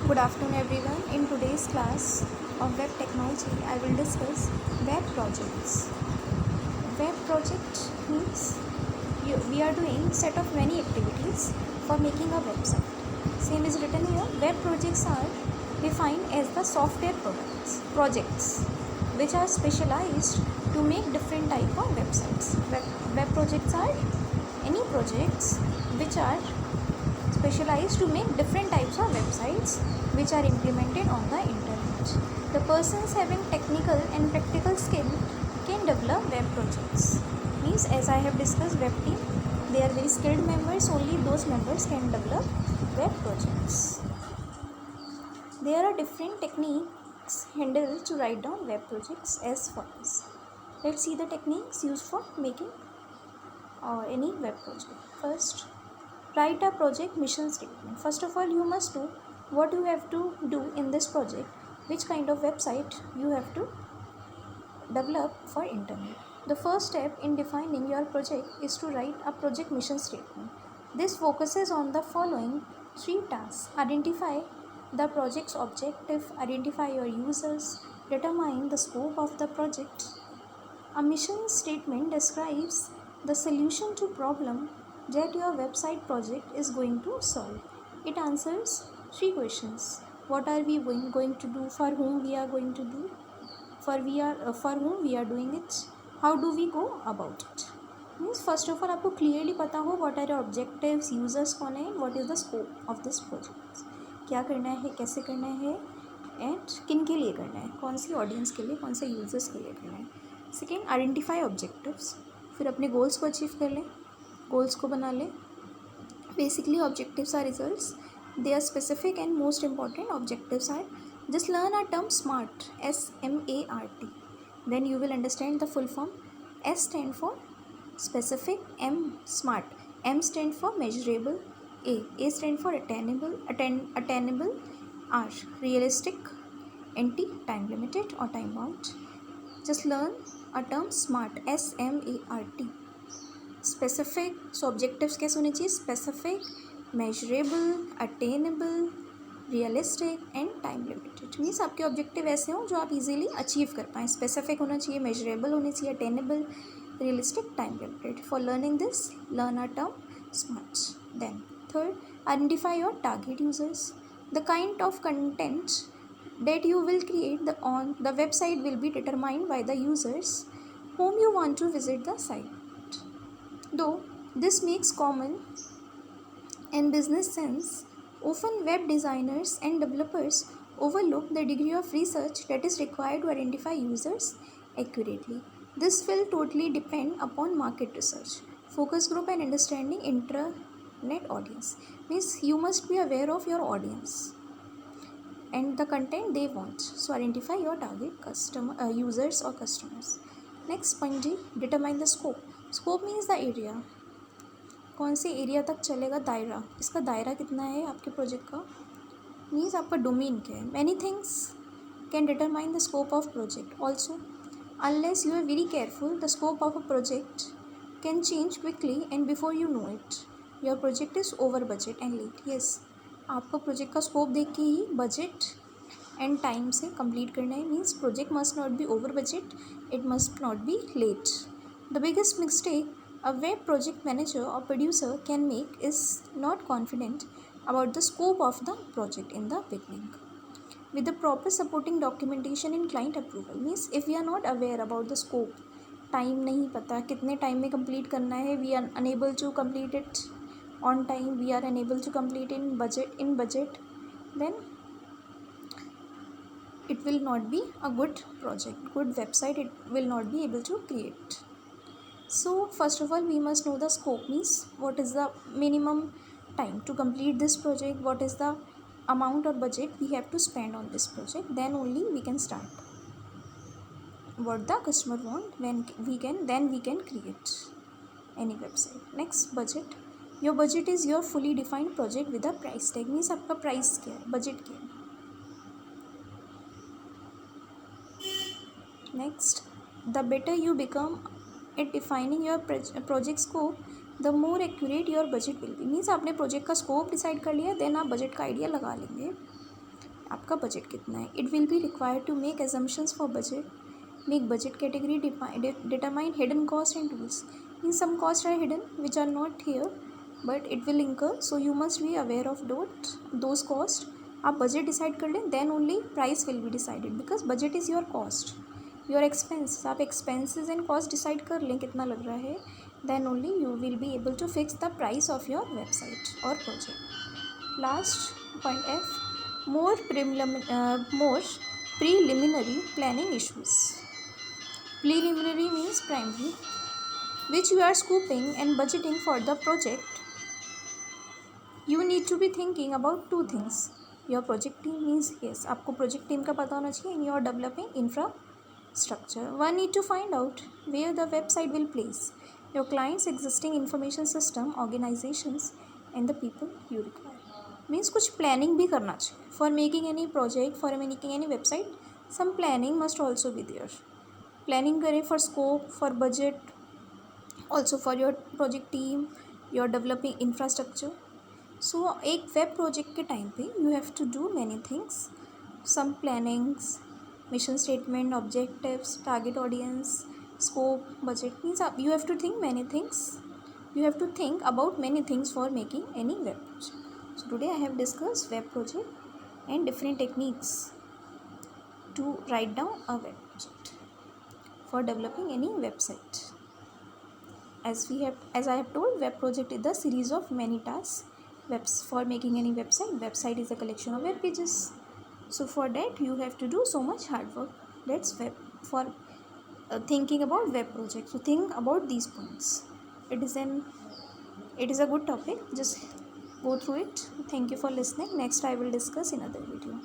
Good afternoon everyone. In today's class of web technology, I will discuss web projects. Web project means we are doing set of many activities for making a website. Same is written here. Web projects are defined as the software projects which are specialized to make different type of websites. Web projects are any projects which are specialized to make different types of websites which are implemented on the internet. The persons having technical and practical skill can develop web projects. Means as I have discussed web team, they are very skilled members, only those members can develop web projects. There are different techniques handled to write down web projects as follows. Let's see the techniques used for making any web project. First, write a project mission statement. First of all, you must know what you have to do in this project, which kind of website you have to develop for internet. The first step in defining your project is to write a project mission statement. This focuses on the following three tasks: identify the project's objective, identify your users, determine the scope of the project. A mission statement describes the solution to problem that your website project is going to solve. It answers three questions: what are we going to do, for whom we are going to do, for whom we are doing it, how do we go about it. Means first of all आपको clearly पता हो what are your objectives, users कौन है, what is the scope of this project, क्या करना है, कैसे करना है एंड किन के लिए करना है, कौन सी ऑडियंस के लिए, कौन से यूजर्स के लिए करना है. Second, identify objectives. फिर अपने गोल्स को अचीव कर लें, गोल्स को बना लें. Basically objectives are results, they are specific and most important objectives are just learn a term SMART, SMART. Then you will understand the full form. S stand for specific, M SMART, M stand for measurable, A stand for attainable, R realistic, NT time limited or time bound. Just learn a term SMART, SMART. Specific, so objectives कैसे होने चाहिए? Specific, measurable, attainable, realistic and time limited. Means आपके objective ऐसे हों जो आप easily achieve कर पाएँ. स्पेसिफिक होना चाहिए, मेजरेबल होनी चाहिए, attainable, realistic, time limited. For learning this, learn a term SMART. Then third, identify your target users. The kind of content that you will create on the website will be determined by the users whom you want to visit the site. Though this makes common and business sense, often web designers and developers overlook the degree of research that is required to identify users accurately. This will totally depend upon market research, focus group and understanding internet audience. Means you must be aware of your audience and the content they want. So identify your target users or customers. Next point G, determine the scope. Scope means the area. कौन से area तक चलेगा, दायरा, इसका दायरा कितना है आपके प्रोजेक्ट का. मीन्स आपका डोमेन क्या है. Many things can determine the scope of project also. Unless you are very careful, the scope of a project can change quickly and before you know it your project is over budget and late. Yes, आपको project का scope देख के ही budget and time से complete करना है. Means project must not be over budget, it must not be late. The biggest mistake a web project manager or producer can make is not confident about the scope of the project in the beginning. With the proper supporting documentation and client approval, means if we are not aware about the scope, time नहीं पता कितने time में complete करना है, we are unable to complete it on time, we are unable to complete in budget, then it will not be a good project, good website it will not be able to create. So first of all we must know the scope, means what is the minimum time to complete this project, what is the amount or budget we have to spend on this project. Then only we can start what the customer want, when we can create any website. Next, budget. Your budget is your fully defined project with a price tag. means आपका price क्या है, budget क्या है. Next, the better you become at defining your project scope, the more accurate your budget will be. Means आपने project का scope decide कर लिया, then आप बजट का आइडिया लगा लेंगे. आपका बजट कितना है. It will be required to make assumptions for budget. Make budget category, determine hidden cost and tools. Means some costs are hidden which are not here but it will incur, so you must be aware of those costs. आप budget decide कर लें, then only price will be decided, because budget is your cost, your expense. आप expenses and cost decide कर लें कितना लग रहा है, then only you will be able to fix the price of your website और project. Last point F, more preliminary planning issues. Preliminary means primary, which you are scoping and budgeting for the project. You need to be thinking about two things. Your project team means, yes, आपको project team का पता होना चाहिए, and you are developing infrastructure. One need to find out where the website will place your client's existing information system, organizations, and the people you require. Means कुछ planning भी करना चाहिए. For making any project, for making any website, some planning must also be there. Planning करें for scope, for budget, also for your project team, your developing infrastructure. So एक web project के time पे you have to do many things, some plannings, mission statement, objectives, target audience, scope, budget. Means you have to think many things, you have to think about many things for making any web project. So today I have discussed web project and different techniques to write down a web project for developing any website. As I have told, web project is the series of many tasks. For making any website is a collection of web pages. So for that you have to do so much hard work. That's web for thinking about web project. So think about these points. It is a good topic. Just go through it. Thank you for listening. Next I will discuss in another video.